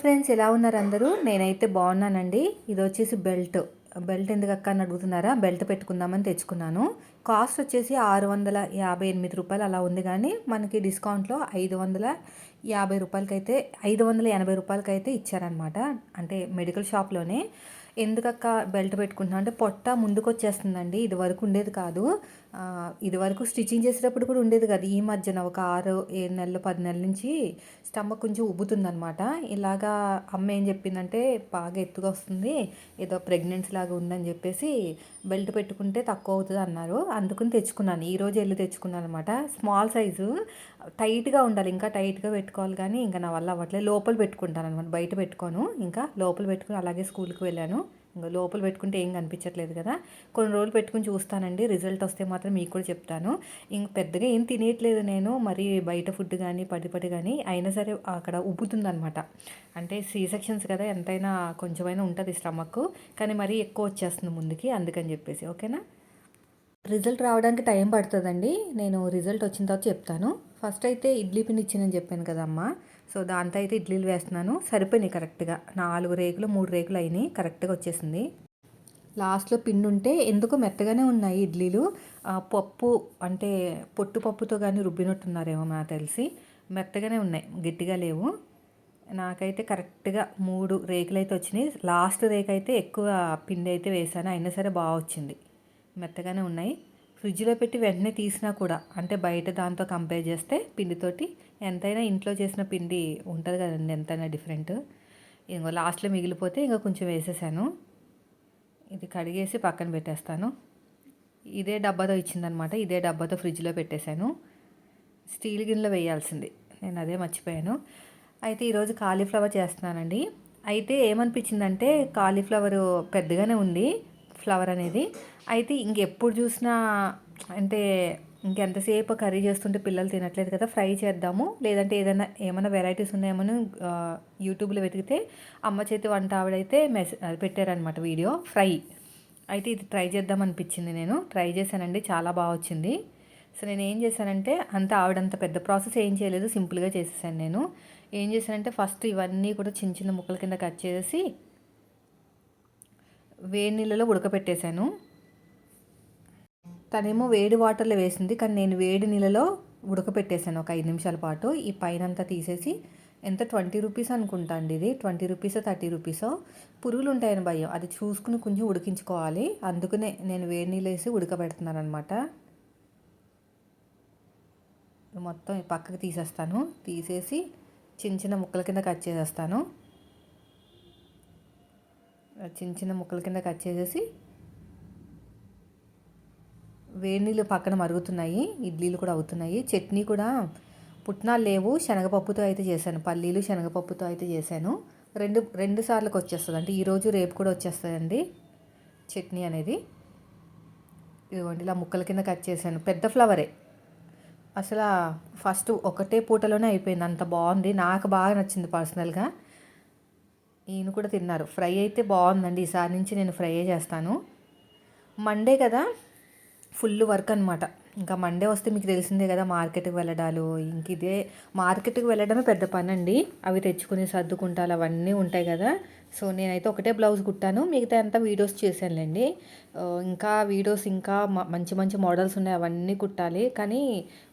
Friends, ఎలా ఉన్నారు అందరూ? నేనైతే బాగున్నానండి. ఇది వచ్చేసి బెల్ట్ ఎందుకు అక్క అని అడుగుతున్నారా? బెల్ట్ పెట్టుకుందామని తెచ్చుకున్నాను. కాస్ట్ వచ్చేసి 658 రూపాయలు అలా ఉంది, కానీ మనకి డిస్కౌంట్లో 550 రూపాయలకైతే 580 రూపాయలకైతే ఇచ్చారనమాట. అంటే మెడికల్ షాప్లోనే. ఎందుకక్క బెల్ట్ పెట్టుకుంటున్నా అంటే పొట్ట ముందుకు వచ్చేస్తుందండి. ఇది వరకు ఉండేది కాదు. ఇది వరకు స్టిచ్చింగ్ చేసేటప్పుడు కూడా ఉండేది కాదు. ఈ మధ్యన ఒక 6-7 నెలలు 10 నెలల నుంచి స్టమక్ కొంచెం ఉబ్బుతుందనమాట. ఇలాగా అమ్మ ఏం చెప్పిందంటే బాగా ఎత్తుగా వస్తుంది, ఏదో ప్రెగ్నెన్సీ లాగా ఉందని చెప్పేసి బెల్ట్ పెట్టుకుంటే తక్కువ అవుతుంది అన్నారు. అందుకని తెచ్చుకున్నాను. ఈరోజు వెళ్ళి తెచ్చుకున్నాను అనమాట. స్మాల్ సైజు, టైట్గా ఉండాలి, ఇంకా టైట్గా పెట్టుకోవాలి, కానీ ఇంకా నా వల్ల అవ్వట్లేదు. లోపల పెట్టుకుంటాను అనమాట, బయట పెట్టుకోను. ఇంకా లోపల పెట్టుకుని అలాగే స్కూల్కి వెళ్ళాను. ఇంకా లోపల పెట్టుకుంటే ఏం కనిపించట్లేదు కదా. కొన్ని రోజులు పెట్టుకుని చూస్తానండి, రిజల్ట్ వస్తే మాత్రం మీకు కూడా చెప్తాను. ఇంక పెద్దగా ఏం తినేయట్లేదు నేను, మరి బయట ఫుడ్ కానీ పడి కానీ. అయినా సరే అక్కడ ఉబ్బుతుందనమాట. అంటే సీ సెక్షన్స్ కదా, ఎంతైనా కొంచెమైనా ఉంటుంది స్టమక్, కానీ మరీ ఎక్కువ వచ్చేస్తుంది ముందుకి, అందుకని చెప్పేసి. ఓకేనా. రిజల్ట్ రావడానికి టైం పడుతుందండి. నేను రిజల్ట్ వచ్చిన తర్వాత చెప్తాను. ఫస్ట్ అయితే ఇడ్లీ పిండి ఇచ్చిందని చెప్పాను కదమ్మా. సో దాంతో అయితే ఇడ్లీలు వేస్తున్నాను. సరిపోయినాయి కరెక్ట్గా. 4 రేకులు 3 రేకులు అయినాయి, కరెక్ట్గా వచ్చేసింది. లాస్ట్లో పిండి ఉంటే ఎందుకో మెత్తగానే ఉన్నాయి ఇడ్లీలు. పప్పు అంటే పొట్టు పప్పుతో కానీ రుబ్బినట్టున్నారేమో నాకు తెలిసి. మెత్తగానే ఉన్నాయి, గట్టిగా లేవు. నాకైతే కరెక్ట్గా 3 రేకులు అయితే వచ్చినాయి. లాస్ట్ రేకు అయితే ఎక్కువ పిండి అయితే వేసాను, అయినా సరే బాగా వచ్చింది. మెత్తగానే ఉన్నాయి. ఫ్రిడ్జ్లో పెట్టి వెంటనే తీసినా కూడా, అంటే బయట దాంతో కంపేర్ చేస్తే పిండితోటి ఎంతైనా ఇంట్లో చేసిన పిండి ఉంటుంది కదండి, ఎంతైనా డిఫరెంట్. ఇంకో లాస్ట్లో మిగిలిపోతే ఇంకా కొంచెం వేసేసాను. ఇది కడిగేసి పక్కన పెట్టేస్తాను. ఇదే డబ్బాతో ఇచ్చిందనమాట, ఇదే డబ్బాతో ఫ్రిడ్జ్లో పెట్టేశాను. స్టీల్ గిన్నెలో వేయాల్సింది, నేను అదే మర్చిపోయాను. అయితే ఈరోజు కాలీఫ్లవర్ చేస్తున్నానండి. అయితే ఏమనిపించిందంటే కాలీఫ్లవర్ పెద్దగానే ఉంది ఫ్లవర్ అనేది. అయితే ఇంకెప్పుడు చూసినా అంటే ఇంకెంతసేపు కర్రీ చేస్తుంటే పిల్లలు తినట్లేదు కదా, ఫ్రై చేద్దాము, లేదంటే ఏమైనా వెరైటీస్ ఉన్నాయేమో యూట్యూబ్లో వెతికితే అమ్మ చేతి వంట ఆవిడైతే పెట్టారనమాట వీడియో ఫ్రై. అయితే ఇది ట్రై చేద్దాం అనిపించింది, నేను ట్రై చేశానండి, చాలా బాగా వచ్చింది. సో నేను ఏం చేశానంటే ఆవిడంత పెద్ద ప్రాసెస్ ఏం చేయలేదు, సింపుల్గా చేసేసాను. నేను ఏం చేశానంటే ఫస్ట్ ఇవన్నీ కూడా చిన్న చిన్న ముక్కల కింద కట్ చేసి వేడి నీళ్ళలో ఉడకపెట్టేశాను. తనేమో వేడి వాటర్లో వేసింది, కానీ నేను వేడి నీళ్ళలో ఉడకపెట్టేశాను ఒక 5 నిమిషాల పాటు. ఈ పైన అంతా తీసేసి, ఎంత 20 రూపీస్ అనుకుంటా అండి, ఇది 20 రూపీసో 30 రూపీసో. పురుగులు ఉంటాయని భయం, అది చూసుకుని కొంచెం ఉడికించుకోవాలి. అందుకనే నేను వేడి నీళ్ళు వేసి ఉడకబెడుతున్నాను అనమాట. మొత్తం పక్కకి తీసేస్తాను. తీసేసి చిన్న చిన్న ముక్కల కింద కట్ చేసేస్తాను. చిన్న చిన్న ముక్కల కింద కట్ చేసేసి వేడి నీళ్ళు పక్కన మరుగుతున్నాయి, ఇడ్లీలు కూడా అవుతున్నాయి. చట్నీ కూడా పుట్నాలు లేవు, శనగపప్పుతో అయితే చేశాను. పల్లీలు శనగపప్పుతో అయితే చేశాను. రెండు సార్లకు వచ్చేస్తుంది, అంటే ఈరోజు రేపు కూడా వచ్చేస్తుందండి చట్నీ అనేది. ఇదిగోండి ఇలా ముక్కల కింద కట్ చేశాను. పెద్ద ఫ్లవరే, అసలు ఫస్ట్ ఒకటే పూటలోనే అయిపోయింది, అంత బాగుంది. నాకు బాగా నచ్చింది పర్సనల్గా. ఈయన కూడా తిన్నారు. ఫ్రై అయితే బాగుందండి, ఈసారి నుంచి నేను ఫ్రైయే చేస్తాను. మండే కదా ఫుల్ వర్క్ అనమాట. ఇంకా మండే వస్తే మీకు తెలిసిందే కదా, మార్కెట్కి వెళ్ళడాలు. ఇంక ఇదే మార్కెట్కి వెళ్ళడమే పెద్ద పని అండి. అవి తెచ్చుకుని సర్దుకుంటాలు అవన్నీ ఉంటాయి కదా. సో నేనైతే ఒకటే బ్లౌజ్ కుట్టాను, మిగతా అంతా వీడియోస్ చేశానులేండి. ఇంకా వీడియోస్ ఇంకా మంచి మంచి మోడల్స్ ఉన్నాయి, అవన్నీ కుట్టాలి. కానీ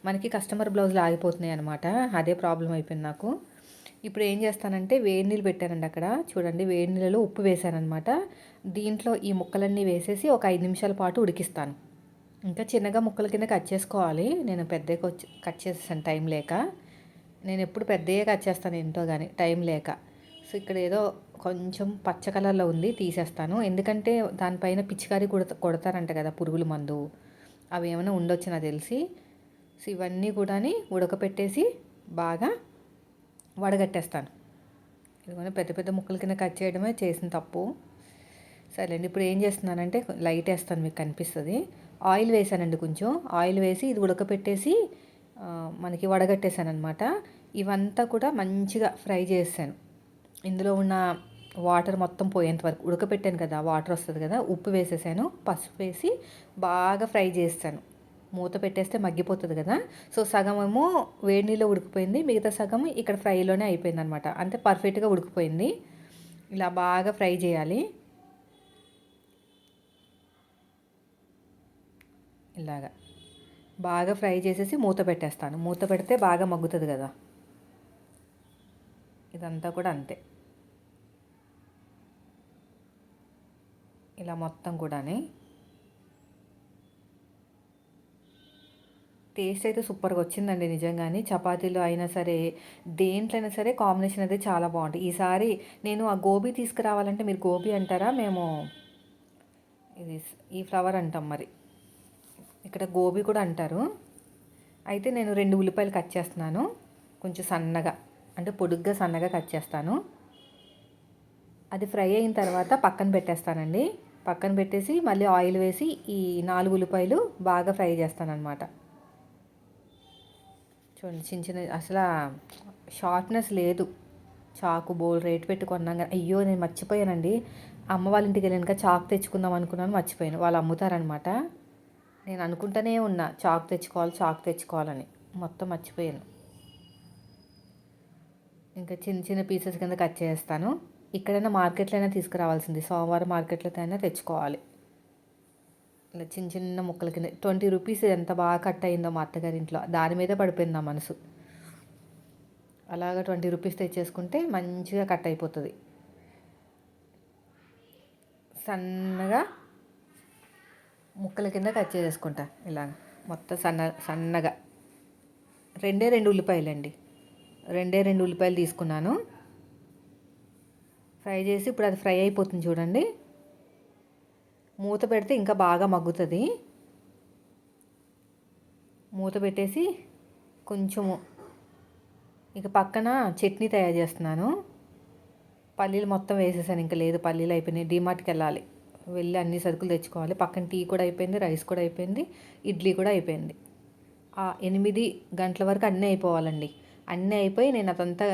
మనకి కస్టమర్ బ్లౌజులు ఆగిపోతున్నాయి అనమాట, అదే ప్రాబ్లం అయిపోయింది నాకు. ఇప్పుడు ఏం చేస్తానంటే వేడి నీళ్ళు పెట్టానండి అక్కడ, చూడండి వేడి నీళ్ళలో ఉప్పు వేసానమాట. దీంట్లో ఈ ముక్కలన్నీ వేసేసి ఒక 5 నిమిషాల పాటు ఉడికిస్తాను. ఇంకా చిన్నగా ముక్కల కింద కట్ చేసుకోవాలి. నేను పెద్దగా కట్ చేసేసాను టైం లేక. నేను ఎప్పుడు పెద్దగా కట్ చేస్తాను ఏంటో కానీ టైం లేక. సో ఇక్కడ ఏదో కొంచెం పచ్చ కలర్లో ఉంది, తీసేస్తాను. ఎందుకంటే దానిపైన పిచికారీ కొడతారంట కదా, పురుగుల మందు, అవి ఏమైనా ఉండొచ్చు నాకు తెలిసి. సో ఇవన్నీ కూడా ఉడకపెట్టేసి బాగా వడగట్టేస్తాను. ఇదిగోని పెద్ద పెద్ద ముక్కల కింద కట్ చేయడమే చేసిన తప్పు. సరేండి, ఇప్పుడు ఏం చేస్తున్నానంటే లైట్ వేస్తాను, మీకు కనిపిస్తుంది. ఆయిల్ వేసానండి, కొంచెం ఆయిల్ వేసి ఇది ఉడకపెట్టేసి మనకి వడగట్టేసాను అనమాట. ఇవంతా కూడా మంచిగా ఫ్రై చేసాను. ఇందులో ఉన్న వాటర్ మొత్తం పోయేంత వరకు ఉడకపెట్టాను కదా, వాటర్ వస్తుంది కదా. ఉప్పు వేసేసాను, పసుపు వేసి బాగా ఫ్రై చేస్తాను. మూత పెట్టేస్తే మగ్గిపోతుంది కదా. సో సగం ఏమో వేడి నీళ్ళు ఉడికిపోయింది, మిగతా సగం ఇక్కడ ఫ్రైలోనే అయిపోయింది అనమాట. అంటే పర్ఫెక్ట్గా ఉడికిపోయింది. ఇలా బాగా ఫ్రై చేయాలి. ఇలాగా బాగా ఫ్రై చేసేసి మూత పెట్టేస్తాను. మూత పెడితే బాగా మగ్గుతుంది కదా. ఇదంతా కూడా అంతే, ఇలా మొత్తం కూడాని. టేస్ట్ అయితే సూపర్గా వచ్చిందండి నిజంగాని. చపాతీలో అయినా సరే, దేంట్లో అయినా సరే కాంబినేషన్ అయితే చాలా బాగుంటుంది. ఈసారి నేను ఆ గోబీ తీసుకురావాలంటే, మీరు గోబీ అంటారా, మేము ఇది ఈ ఫ్లవర్ అంటాం మరి, ఇక్కడ గోబీ కూడా అంటారు. అయితే నేను 2 ఉల్లిపాయలు కట్ చేస్తున్నాను, కొంచెం సన్నగా, అంటే పొడుగ్గా సన్నగా కట్ చేస్తాను. అది ఫ్రై అయిన తర్వాత పక్కన పెట్టేస్తానండి. పక్కన పెట్టేసి మళ్ళీ ఆయిల్ వేసి ఈ 4 ఉల్లిపాయలు బాగా ఫ్రై చేస్తానన్నమాట. చూడండి, చిన్న చిన్న, అసలు షార్ప్నెస్ లేదు. చాకు బోల్ రేట్ పెట్టి కొన్నాం కానీ, అయ్యో నేను మర్చిపోయానండి. అమ్మ వాళ్ళ ఇంటికి వెళ్ళాక చాకు తెచ్చుకుందాం అనుకున్నాను, మర్చిపోయాను. వాళ్ళు అమ్ముతారనమాట. నేను అనుకుంటూనే ఉన్నా చాకు తెచ్చుకోవాలని, మొత్తం మర్చిపోయాను. ఇంకా చిన్న చిన్న పీసెస్ కింద కట్ చేస్తాను. ఇక్కడైనా మార్కెట్లో అయినా తీసుకురావాల్సింది, సోమవారం మార్కెట్లో అయినా తెచ్చుకోవాలి. ఇలా చిన్న చిన్న ముక్కల కింద 20 రూపీస్ ఎంత బాగా కట్ అయిందో మా అత్తగారి ఇంట్లో, దాని మీదే పడిపోయింది నా మనసు. అలాగా 20 రూపీస్ తెచ్చేసుకుంటే మంచిగా కట్ అయిపోతుంది. సన్నగా ముక్కల కింద కట్ చేసేసుకుంటా ఇలా మొత్తం సన్నగా. 2 ఉల్లిపాయలండి, 2 ఉల్లిపాయలు తీసుకున్నాను. ఫ్రై చేసి ఇప్పుడు అది ఫ్రై అయిపోతుంది చూడండి. మూత పెడితే ఇంకా బాగా మగ్గుతుంది. మూత పెట్టేసి కొంచెము ఇక పక్కన చట్నీ తయారు చేస్తున్నాను. పల్లీలు మొత్తం వేసేసాను, ఇంకా లేదు, పల్లీలు అయిపోయినాయి. డీమార్ట్కి వెళ్ళి అన్ని సరుకులు తెచ్చుకోవాలి. పక్కన టీ కూడా అయిపోయింది, రైస్ కూడా అయిపోయింది, ఇడ్లీ కూడా అయిపోయింది. 8 గంటల వరకు అన్నీ అయిపోవాలండి. అన్నీ అయిపోయి నేను అదంతా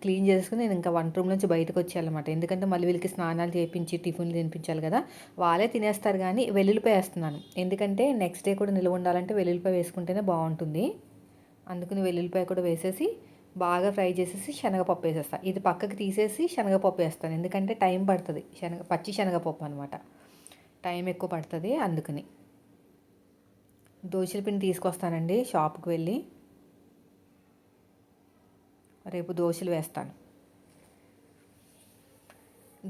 క్లీన్ చేసుకుని నేను ఇంకా వంట రూమ్ నుంచి బయటకు వచ్చేయాలన్నమాట. ఎందుకంటే మళ్ళీ వీళ్ళకి స్నానాలు చేయించి టిఫిన్లు తినిపించాలి కదా. వాళ్ళే తినేస్తారు కానీ వెల్లుల్లిపాయ వేస్తున్నాను, ఎందుకంటే నెక్స్ట్ డే కూడా నిల్వ ఉండాలంటే వెల్లుల్లిపాయ వేసుకుంటేనే బాగుంటుంది. అందుకని వెల్లుల్లిపాయ కూడా వేసేసి బాగా ఫ్రై చేసేసి శనగపప్పు వేసేస్తాను. ఇది పక్కకి తీసేసి శనగపప్పు వేస్తాను, ఎందుకంటే టైం పడుతుంది. పచ్చి శనగపప్పు అనమాట, టైం ఎక్కువ పడుతుంది. అందుకని దోశల పిండి తీసుకొస్తానండి షాప్కి వెళ్ళి, రేపు దోశలు వేస్తాను.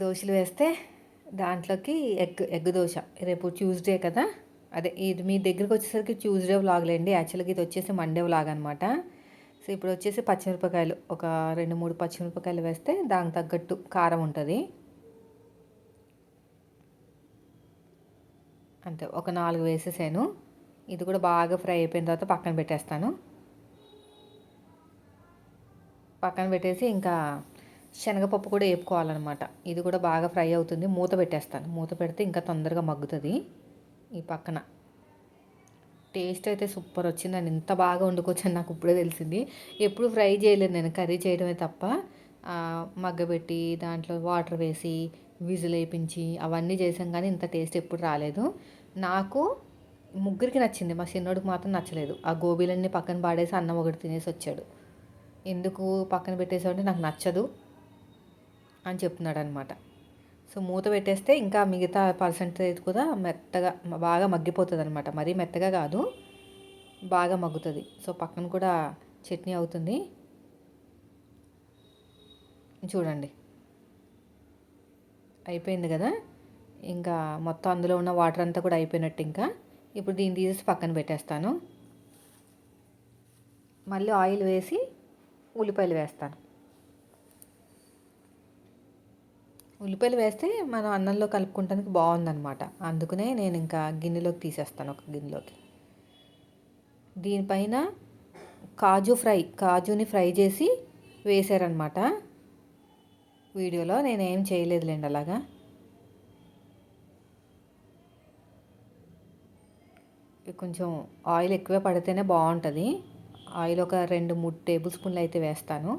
దోశలు వేస్తే దాంట్లోకి ఎగ్ దోశ. రేపు ట్యూస్డే కదా, అదే ఇది మీ దగ్గరికి వచ్చేసరికి ట్యూస్డే వ్లాగ్లేండి. యాక్చువల్గా ఇది వచ్చేసి మండే వ్లాగ్ అనమాట. సో ఇప్పుడు వచ్చేసి పచ్చిమిరపకాయలు ఒక 2-3 పచ్చిమిరపకాయలు వేస్తే దానికి తగ్గట్టు కారం ఉంటుంది. అంతే, ఒక 4 వేసేసాను. ఇది కూడా బాగా ఫ్రై అయిపోయిన తర్వాత పక్కన పెట్టేస్తాను. పక్కన పెట్టేసి ఇంకా శనగపప్పు కూడా వేపుకోవాలన్నమాట. ఇది కూడా బాగా ఫ్రై అవుతుంది. మూత పెట్టేస్తాను, మూత పెడితే ఇంకా తొందరగా మగ్గుతుంది. ఈ పక్కన టేస్ట్ అయితే సూపర్ వచ్చిందండి. ఇంత బాగా వండుకోవచ్చని నాకు ఇప్పుడే తెలిసింది. ఎప్పుడు ఫ్రై చేయలేదు నేను, కర్రీ చేయడమే తప్ప. మగ్గబెట్టి దాంట్లో వాటర్ వేసి విజిల్ వేయించి అవన్నీ చేసాం కానీ ఇంత టేస్ట్ ఎప్పుడు రాలేదు. నాకు ముగ్గురికి నచ్చింది, మా చిన్నోడికి మాత్రం నచ్చలేదు. ఆ గోబీలన్నీ పక్కన పాడేసి అన్నం ఒకటి తినేసి వచ్చాడు. ఎందుకు పక్కన పెట్టేసావంటే నాకు నచ్చదు అని చెప్తున్నాడు అనమాట. సో మూత పెట్టేస్తే ఇంకా మిగతా పర్సెంటేజ్ కూడా మెత్తగా బాగా మగ్గిపోతుంది అనమాట. మరీ మెత్తగా కాదు, బాగా మగ్గుతుంది. సో పక్కన కూడా చట్నీ అవుతుంది చూడండి. అయిపోయింది కదా, ఇంకా మొత్తం అందులో ఉన్న వాటర్ అంతా కూడా అయిపోయినట్టు. ఇంకా ఇప్పుడు దీన్ని తీసేసి పక్కన పెట్టేస్తాను. మళ్ళీ ఆయిల్ వేసి ఉల్లిపాయలు వేస్తాను. ఉల్లిపాయలు వేస్తే మనం అన్నంలో కలుపుకోవడానికి బాగుందన్నమాట. అందుకనే నేను ఇంకా గిన్నెలోకి తీసేస్తాను, ఒక గిన్నెలోకి. దీనిపైన కాజుని ఫ్రై చేసి వేసారనమాట వీడియోలో. నేనేం చేయలేదులేండి అలాగా. కొంచెం ఆయిల్ ఎక్కువ పడితేనే బాగుంటుంది. ఆయిల్ ఒక 2-3 టేబుల్ స్పూన్లు అయితే వేస్తాను.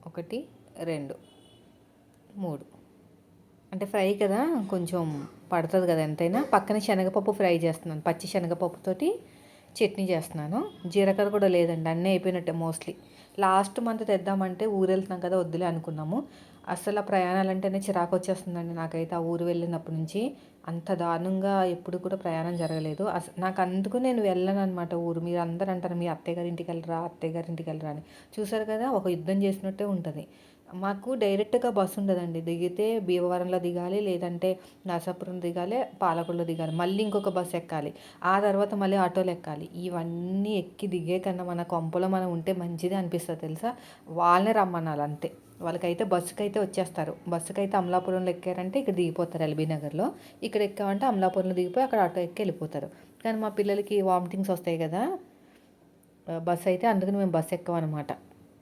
1 2 3 అంటే ఫ్రై కదా, కొంచెం పడుతుంది కదా ఎంతైనా. పక్కన శనగపప్పు ఫ్రై చేస్తున్నాను, పచ్చి శనగపప్పుతోటి చట్నీ చేస్తున్నాను. జీలకర్ర కూడా లేదండి, అన్నీ అయిపోయినట్టే మోస్ట్లీ. లాస్ట్ మంత్ తెద్దామంటే ఊరు వెళ్తున్నాం కదా వద్దులే అనుకున్నాము. అసలు ఆ ప్రయాణాలంటేనే చిరాకు వచ్చేస్తుందండి నాకైతే. ఆ ఊరు వెళ్ళినప్పటి నుంచి అంత దారుణంగా ఎప్పుడు కూడా ప్రయాణం జరగలేదు. నాకు అందుకు నేను వెళ్ళను అనమాట ఊరు. మీరు అందరూ అంటారు మీ అత్తయ్య గారి ఇంటికి వెళ్ళరా, అత్తయ్య గారి ఇంటికి వెళ్ళరా అని. చూసారు కదా, ఒక యుద్ధం చేసినట్టే ఉంటుంది. మాకు డైరెక్ట్గా బస్సు ఉండదండి. దిగితే భీమవరంలో దిగాలి, లేదంటే నరసాపురం దిగాలి, పాలకొల్లో దిగాలి, మళ్ళీ ఇంకొక బస్సు ఎక్కాలి, ఆ తర్వాత మళ్ళీ ఆటోలు ఎక్కాలి. ఇవన్నీ ఎక్కి దిగే కన్నా మన కొంపలో మనం ఉంటే మంచిది అనిపిస్తుంది తెలుసా. వాళ్ళనే రమ్మనాలి అంతే. వాళ్ళకైతే బస్సుకైతే వచ్చేస్తారు. బస్సుకైతే అమలాపురంలో ఎక్కారంటే ఇక్కడ దిగిపోతారు ఎల్బీ నగర్లో. ఇక్కడ ఎక్కామంటే అమలాపురంలో దిగిపోయి అక్కడ ఆటో ఎక్కి వెళ్ళిపోతారు. కానీ మా పిల్లలకి వామిటింగ్స్ వస్తాయి కదా బస్సు అయితే, అందుకని మేము బస్సు ఎక్కమన్నమాట.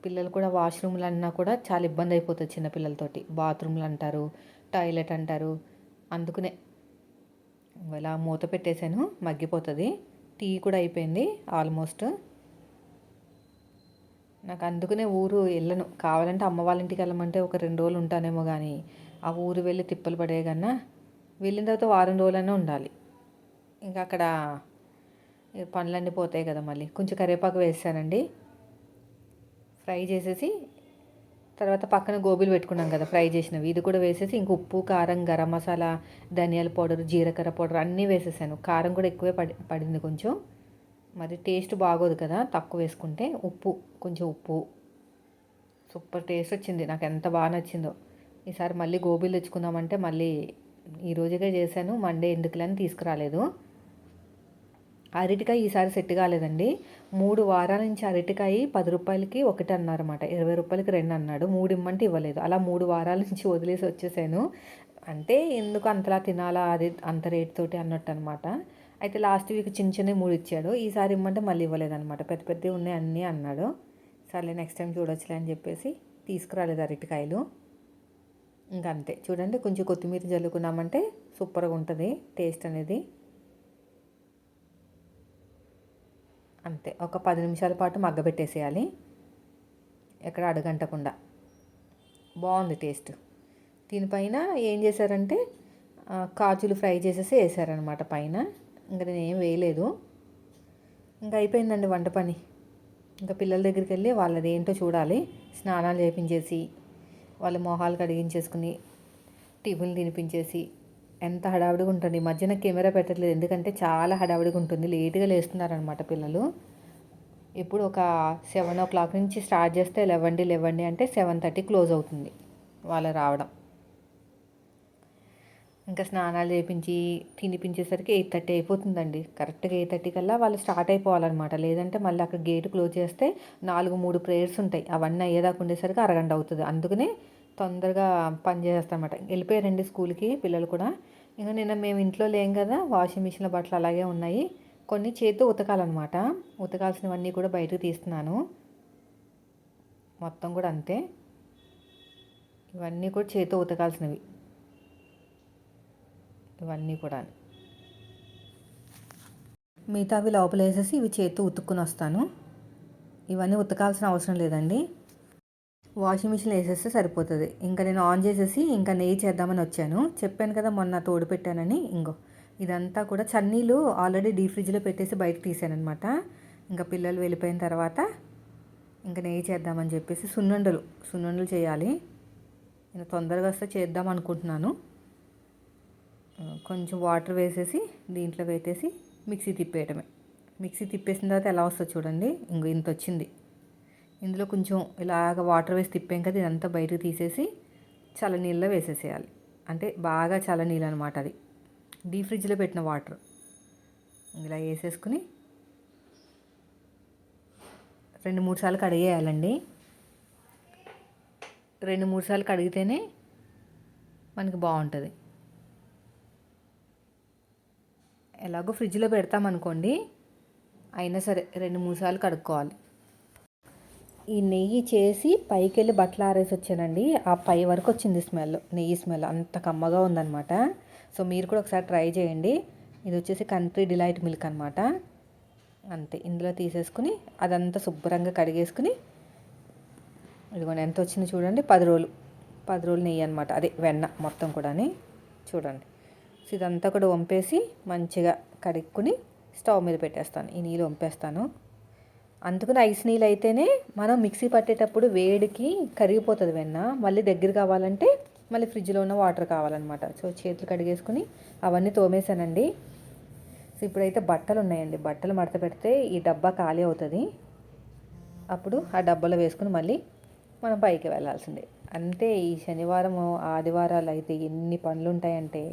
పిల్లలు కూడా వాష్రూమ్లు అన్నా కూడా చాలా ఇబ్బంది అయిపోతుంది చిన్నపిల్లలతోటి. బాత్రూమ్లు అంటారు, టాయిలెట్ అంటారు. అందుకనే ఇలా మూత పెట్టేశాను, మగ్గిపోతుంది. టీ కూడా అయిపోయింది ఆల్మోస్ట్. నాకు అందుకనే ఊరు వెళ్ళను. కావాలంటే అమ్మ వాళ్ళ ఇంటికి వెళ్ళమంటే ఒక 2 రోజులు ఉంటానేమో, కానీ ఆ ఊరు వెళ్ళి తిప్పలు పడే కన్నా వెళ్ళిన తర్వాత వారం రోజులైనా ఉండాలి. ఇంకా అక్కడ పనులన్నీ పోతాయి కదా. మళ్ళీ కొంచెం కరివేపాకు వేసానండి, ఫ్రై చేసేసి తర్వాత పక్కన గోబీలు పెట్టుకున్నాం కదా ఫ్రై చేసినవి, ఇది కూడా వేసేసి ఇంక ఉప్పు, కారం, గరం మసాలా, ధనియాల పౌడర్, జీలకర్ర పౌడర్ అన్నీ వేసేసాను. కారం కూడా ఎక్కువే పడింది కొంచెం. మరి టేస్ట్ బాగోదు కదా తక్కువ వేసుకుంటే. ఉప్పు, కొంచెం ఉప్పు. సూపర్ టేస్ట్ వచ్చింది, నాకు ఎంత బాగా నచ్చిందో. ఈసారి మళ్ళీ గోబీలు తెచ్చుకుందామంటే మళ్ళీ ఈరోజుగా చేశాను, మండే ఎందుకులని తీసుకురాలేదు. అరటికాయ ఈసారి సెట్ కాలేదండి. 3 వారాల నుంచి అరటికాయ 10 రూపాయలకి ఒకటి అన్నారన్నమాట, 20 రూపాయలకి 2 అన్నాడు. 3 ఇమ్మంటే ఇవ్వలేదు. అలా 3 వారాల నుంచి వదిలేసి వచ్చేసాను. అంటే ఎందుకు అంతలా తినాలా, అది అంత రేట్ తోటి అన్నట్టు అనమాట. అయితే లాస్ట్ వీక్ చిన్న చిన్నవి 3 ఇచ్చాడు. ఈసారి ఇమ్మంటే మళ్ళీ ఇవ్వలేదన్నమాట. పెద్ద పెద్దవి ఉన్నాయి అన్నీ అన్నాడు. సర్లే నెక్స్ట్ టైం చూడొచ్చులే అని చెప్పేసి తీసుకురాలేదు అరటికాయలు. ఇంకా అంతే. చూడండి, కొంచెం కొత్తిమీర జల్లుకున్నామంటే సూపర్గా ఉంటుంది టేస్ట్ అనేది. అంతే, ఒక 10 నిమిషాల పాటు మగ్గబెట్టేసేయాలి, ఎక్కడ అడుగంటకుండా. బాగుంది టేస్ట్. దీనిపైన ఏం చేశారంటే కాజులు ఫ్రై చేసేసి వేసారనమాట పైన. ఇంకా నేను ఏం వేయలేదు. ఇంకా అయిపోయిందండి వంట పని. ఇంకా పిల్లల దగ్గరికి వెళ్ళి వాళ్ళది ఏంటో చూడాలి. స్నానాలు చేయించేసి వాళ్ళ మొహాలు కడిగించేసుకుని టిఫిన్లు తినిపించేసి ఎంత హడావిడిగా ఉంటుంది. ఈ మధ్యన కెమెరా పెట్టట్లేదు, ఎందుకంటే చాలా హడావిడిగా ఉంటుంది. లేట్గా లేస్తున్నారనమాట పిల్లలు. ఇప్పుడు ఒక 7 o'clock నుంచి స్టార్ట్ చేస్తే లేవండి అంటే 7:30 క్లోజ్ అవుతుంది వాళ్ళు రావడం. ఇంకా స్నానాలు చేయించి తినిపించేసరికి 8:30 అయిపోతుందండి. కరెక్ట్గా 8:30 కల్లా వాళ్ళు స్టార్ట్ అయిపోవాలన్నమాట. లేదంటే మళ్ళీ అక్కడ గేట్ క్లోజ్ చేస్తే 3 ప్రేయర్స్ ఉంటాయి, అవన్నీ అయ్యేదాకా ఉండేసరికి అరగంట అవుతుంది. అందుకనే తొందరగా పని చేస్తామన్నమాట. వెళ్ళిపోయారండి స్కూల్కి పిల్లలు కూడా. ఇంకా నిన్న మేము ఇంట్లో లేం కదా, వాషింగ్ మిషన్లో బట్టలు అలాగే ఉన్నాయి. కొన్ని చేతితో ఉతకాలన్నమాట. ఉతకాల్సినవన్నీ కూడా బయటకు తీస్తున్నాను. మొత్తం కూడా అంతే, ఇవన్నీ కూడా చేతితో ఉతకాల్సినవి. ఇవన్నీ కూడా మిగతావి లోపల వేసేసి ఇవి చేతితో ఉతుక్కుని వస్తాను. ఇవన్నీ ఉతకాల్సిన అవసరం లేదండి, వాషింగ్ మిషన్ వేసేస్తే సరిపోతుంది. ఇంకా నేను ఆన్ చేసేసి ఇంకా నెయ్యి చేద్దామని వచ్చాను. చెప్పాను కదా మొన్న తోడు పెట్టానని. ఇంకో ఇదంతా కూడా చన్నీళ్ళు ఆల్రెడీ డీప్ ఫ్రిడ్జ్లో పెట్టేసి బయటకు తీసానమాట. ఇంకా పిల్లలు వెళ్ళిపోయిన తర్వాత ఇంకా నెయ్యి చేద్దామని చెప్పేసి సున్నుండలు చేయాలి. నేను తొందరగా వస్తే చేద్దాం అనుకుంటున్నాను. కొంచెం వాటర్ వేసేసి దీంట్లో పెట్టేసి మిక్సీ తిప్పేయటమే. మిక్సీ తిప్పేసిన తర్వాత ఎలా వస్తుందో చూడండి. ఇంకో ఇంత వచ్చింది. ఇందులో కొంచెం ఇలాగ వాటర్ వేసి తిప్పాం కదా, ఇదంతా బయటకు తీసేసి చల్లనీళ్ళలో వేసేసేయాలి. అంటే బాగా చల్లనీళ్ళు అనమాట, అది డీప్ ఫ్రిడ్జ్లో పెట్టిన వాటర్. ఇలా వేసేసుకుని 2-3 సార్లు కడిగేయాలండి. 2-3 సార్లు కడిగితేనే మనకి బాగుంటుంది. ఎలాగో ఫ్రిడ్జ్లో పెడతామనుకోండి, అయినా సరే 2-3 సార్లు కడుక్కోవాలి. ఈ నెయ్యి చేసి పైకి వెళ్ళి బట్టలు ఆరేసి వచ్చానండి. ఆ పై వరకు వచ్చింది స్మెల్, నెయ్యి స్మెల్ అంత కమ్మగా ఉందన్నమాట. సో మీరు కూడా ఒకసారి ట్రై చేయండి. ఇది వచ్చేసి కంట్రీ డిలైట్ మిల్క్ అనమాట. అంతే, ఇందులో తీసేసుకుని అదంతా శుభ్రంగా కడిగేసుకుని, ఇదిగోండి ఎంత వచ్చింది చూడండి. 10 రోజులు నెయ్యి అనమాట, అదే వెన్న మొత్తం కూడా చూడండి. సో ఇదంతా కూడా వంపేసి మంచిగా కడుక్కుని స్టవ్ మీద పెట్టేస్తాను. ఈ నీళ్ళు వంపేస్తాను. అందుకని ఐస్ నీళ్ళు అయితేనే మనం మిక్సీ పట్టేటప్పుడు వేడికి కరిగిపోతుంది వెన్న. మళ్ళీ దగ్గర కావాలంటే మళ్ళీ ఫ్రిడ్జ్లో ఉన్న వాటర్ కావాలన్నమాట. సో చేతులు కడిగేసుకుని అవన్నీ తోమేశానండి. సో ఇప్పుడైతే బట్టలు ఉన్నాయండి. బట్టలు మడత పెడితే ఈ డబ్బా ఖాళీ అవుతుంది. అప్పుడు ఆ డబ్బాలో వేసుకుని మళ్ళీ మనం పైకి వెళ్ళాల్సిందే. అంతే. ఈ శనివారం ఆదివారాలు అయితే ఎన్ని పనులు ఉంటాయంటే,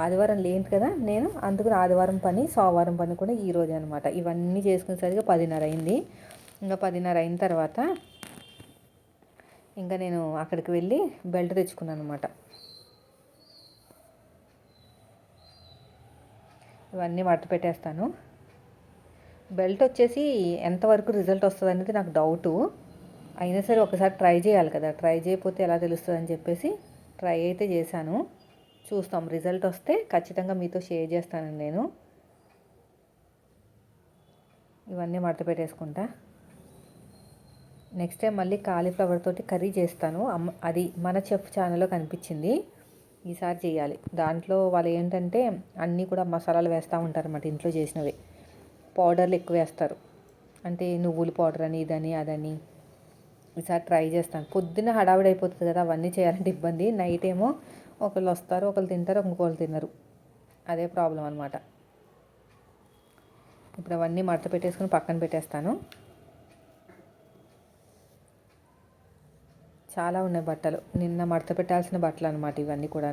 ఆదివారం లేదు కదా నేను, అందుకని ఆదివారం పని సోమవారం పని కూడా ఈరోజు అనమాట. ఇవన్నీ చేసుకునేసరికి 10:30 అయింది. ఇంకా 10:30 అయిన తర్వాత ఇంకా నేను అక్కడికి వెళ్ళి బెల్ట్ తెచ్చుకున్నాను అనమాట. ఇవన్నీ మడత పెట్టేస్తాను. బెల్ట్ వచ్చేసి ఎంతవరకు రిజల్ట్ వస్తుంది అనేది నాకు డౌటు. అయినా సరే ఒకసారి ట్రై చేయాలి కదా, ట్రై చేయకపోతే ఎలా తెలుస్తుంది అని చెప్పేసి ట్రై అయితే చేశాను. చూస్తాం, రిజల్ట్ వస్తే ఖచ్చితంగా మీతో షేర్ చేస్తానండి నేను. ఇవన్నీ మడత పెట్టేసుకుంటా. నెక్స్ట్ టైం మళ్ళీ కాలీఫ్లవర్ తోటి కర్రీ చేస్తాను. అది మన చెఫ్ ఛానల్లో కనిపించింది, ఈసారి చేయాలి. దాంట్లో వాళ్ళు ఏంటంటే అన్నీ కూడా మసాలాలు వేస్తూ ఉంటారు అన్నమాట. ఇంట్లో చేసినవి పౌడర్లు ఎక్కువ వేస్తారు. అంటే నువ్వుల పౌడర్ అని ఇదని అదని. ఈసారి ట్రై చేస్తాను. పొద్దున్న హడావిడి అయిపోతుంది కదా, అవన్నీ చేయాలంటే ఇబ్బంది. నైట్ ఏమో ఒకళ్ళు వస్తారు, ఒకళ్ళు తింటారు, ఇంకోళ్ళు తినరు. అదే ప్రాబ్లం అనమాట. ఇప్పుడు అవన్నీ మడత పెట్టేసుకుని పక్కన పెట్టేస్తాను. చాలా ఉన్నాయి బట్టలు, నిన్న మడత పెట్టాల్సిన బట్టలు అనమాట ఇవన్నీ కూడా.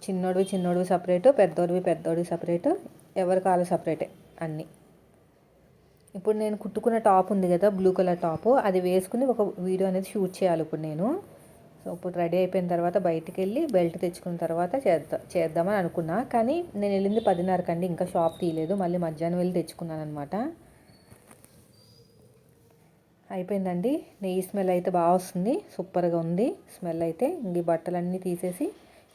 చిన్నోడివి సపరేటు, పెద్దోడివి సపరేటు, ఎవరి కాలు సపరేటే అన్నీ. ఇప్పుడు నేను కుట్టుకున్న టాప్ ఉంది కదా, బ్లూ కలర్ టాపు, అది వేసుకుని ఒక వీడియో అనేది షూట్ చేయాలి ఇప్పుడు నేను. సో ఇప్పుడు రెడీ అయిపోయిన తర్వాత బయటికి వెళ్ళి బెల్ట్ తెచ్చుకున్న తర్వాత చేద్దామని అనుకున్నా. కానీ నేను వెళ్ళింది 10:30 కండి, ఇంకా షాప్ తీయలేదు. మళ్ళీ మధ్యాహ్నం వెళ్ళి తెచ్చుకున్నాను అనమాట. అయిపోయిందండి. నెయ్యి స్మెల్ అయితే బాగా వస్తుంది, సూపర్గా ఉంది స్మెల్ అయితే. ఇంక బట్టలన్నీ తీసేసి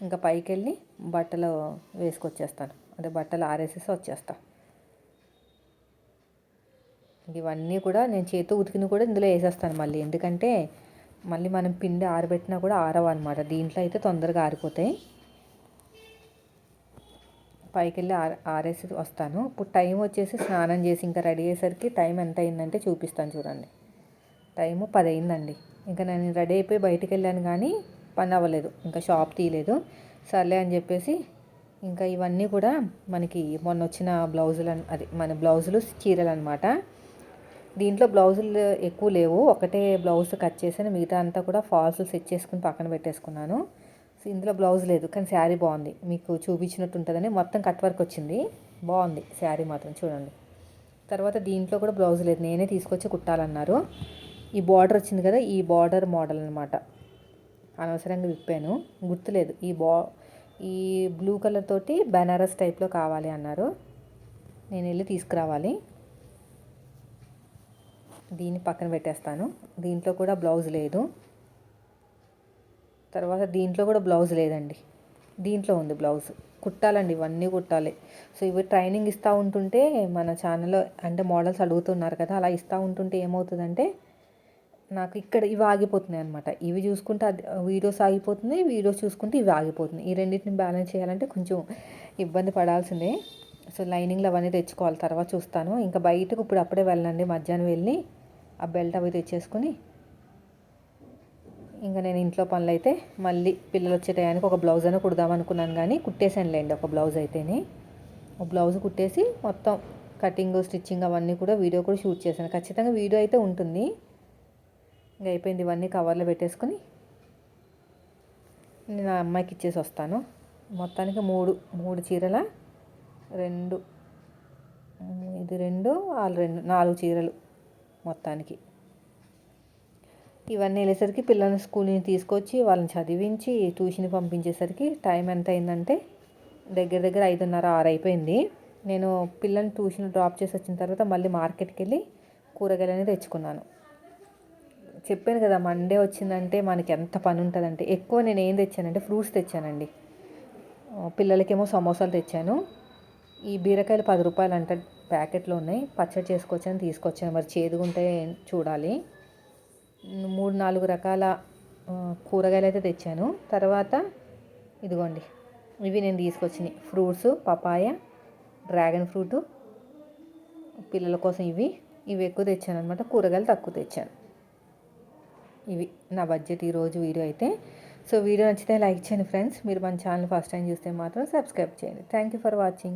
ఇంకా పైకి వెళ్ళి బట్టలు వేసుకొచ్చేస్తాను. అదే బట్టలు ఆరేసేసి వచ్చేస్తాను. ఇవన్నీ కూడా నేను చేతితో ఉతికిన కూడా ఇందులో వేసేస్తాను మళ్ళీ. ఎందుకంటే మళ్ళీ మనం పిండి ఆరబెట్టినా కూడా ఆరవు అనమాట. దీంట్లో అయితే తొందరగా ఆరిపోతాయి. పైకి వెళ్ళి ఆరేసి వస్తాను. ఇప్పుడు టైం వచ్చేసి స్నానం చేసి ఇంకా రెడీ అయ్యేసరికి టైం ఎంత అయిందంటే చూపిస్తాను చూడండి. టైము 10 అయిందండి. ఇంకా నేను రెడీ అయిపోయి బయటికి వెళ్ళాను కానీ పని అవ్వలేదు, ఇంకా షాప్ తీయలేదు. సర్లే అని చెప్పేసి ఇంకా ఇవన్నీ కూడా మనకి మొన్న వచ్చిన బ్లౌజులు, అది మన బ్లౌజులు చీరలు అనమాట. దీంట్లో బ్లౌజులు ఎక్కువ లేవు, ఒకటే బ్లౌజ్ కట్ చేసాను. మిగతా అంతా కూడా ఫాల్స్ సెట్ చేసుకుని పక్కన పెట్టేసుకున్నాను. సో ఇందులో బ్లౌజ్ లేదు, కానీ శారీ బాగుంది, మీకు చూపించినట్టు ఉంటుందని. మొత్తం కట్ వర్క్ వచ్చింది, బాగుంది శారీ మాత్రం చూడండి. తర్వాత దీంట్లో కూడా బ్లౌజ్ లేదు, నేనే తీసుకొచ్చి కుట్టాలన్నారు. ఈ బార్డర్ వచ్చింది కదా, ఈ బార్డర్ మోడల్ అనమాట. అనవసరంగా విప్పాను, గుర్తులేదు. ఈ బ్లూ కలర్ తోటి బెనారస్ టైప్లో కావాలి అన్నారు. నేను వెళ్ళి తీసుకురావాలి. దీన్ని పక్కన పెట్టేస్తాను. దీంట్లో కూడా బ్లౌజ్ లేదు. తర్వాత దీంట్లో కూడా బ్లౌజ్ లేదండి, దీంట్లో ఉంది బ్లౌజ్. కుట్టాలండి, ఇవన్నీ కుట్టాలి. సో ఇవి ట్రైనింగ్ ఇస్తూ ఉంటుంటే మన ఛానల్లో అంటే మోడల్స్ అడుగుతున్నారు కదా, అలా ఇస్తూ ఉంటుంటే ఏమవుతుందంటే నాకు ఇక్కడ ఇవి ఆగిపోతున్నాయి అనమాట. ఇవి చూసుకుంటే అది వీడియోస్ ఆగిపోతుంది, వీడియోస్ చూసుకుంటే ఇవి ఆగిపోతుంది. ఈ రెండింటిని బ్యాలెన్స్ చేయాలంటే కొంచెం ఇబ్బంది పడాల్సిందే. సో లైనింగ్లు అవన్నీ తెచ్చుకోవాలి, తర్వాత చూస్తాను. ఇంకా బయటకు ఇప్పుడు అప్పుడే వెళ్ళండి, మధ్యాహ్నం వెళ్ళి ఆ బెల్ట్ అవి తెచ్చేసుకుని ఇంకా నేను ఇంట్లో పనులు అయితే మళ్ళీ పిల్లలు వచ్చే టయానికి ఒక బ్లౌజ్ అయినా కుడదామనుకున్నాను, కానీ కుట్టేసానులేండి ఒక బ్లౌజ్ అయితేనే. ఒక బ్లౌజ్ కుట్టేసి మొత్తం కటింగ్ స్టిచ్చింగ్ అవన్నీ కూడా వీడియో కూడా షూట్ చేశాను. ఖచ్చితంగా వీడియో అయితే ఉంటుంది. ఇంకా అయిపోయింది. ఇవన్నీ కవర్లో పెట్టేసుకుని నేను ఆ అమ్మాయికి ఇచ్చేసి వస్తాను. మొత్తానికి మూడు చీరల 2 ఇది 2 వాళ్ళు 2 4 చీరలు మొత్తానికి. ఇవన్నీ వెళ్ళేసరికి పిల్లల్ని స్కూల్ నుంచి తీసుకొచ్చి వాళ్ళని చదివించి ట్యూషన్కి పంపించేసరికి టైం ఎంత అయిందంటే దగ్గర 5:30 6 అయిపోయింది. నేను పిల్లల్ని ట్యూషన్ డ్రాప్ చేసి వచ్చిన తర్వాత మళ్ళీ మార్కెట్కి వెళ్ళి కూరగాయలు అనేది తెచ్చుకున్నాను. చెప్పాను కదా, మండే వచ్చిందంటే మనకి ఎంత పని ఉంటుందంటే. ఎక్కువ నేను ఏం తెచ్చానంటే ఫ్రూట్స్ తెచ్చానండి. పిల్లలకేమో సమోసాలు తెచ్చాను. ఈ బీరకాయలు 10 రూపాయలు అంట ప్యాకెట్లో ఉన్నాయి, పచ్చడి చేసుకొచ్చాను తీసుకొచ్చాను. మరి చేదుగుంటే చూడాలి. 3-4 రకాల కూరగాయలు అయితే తెచ్చాను. తర్వాత ఇదిగోండి, ఇవి నేను తీసుకొచ్చినాయి ఫ్రూట్స్, పపాయ, డ్రాగన్ ఫ్రూటు పిల్లల కోసం. ఇవి ఎక్కువ తెచ్చాను అనమాట, కూరగాయలు తక్కువ తెచ్చాను. ఇవి నా బడ్జెట్ ఈరోజు వీడియో అయితే. సో వీడియో నచ్చితే లైక్ చేయండి ఫ్రెండ్స్. మీరు మన ఛానల్ ఫస్ట్ టైం చూస్తే మాత్రం సబ్స్క్రైబ్ చేయండి. Thank you for watching.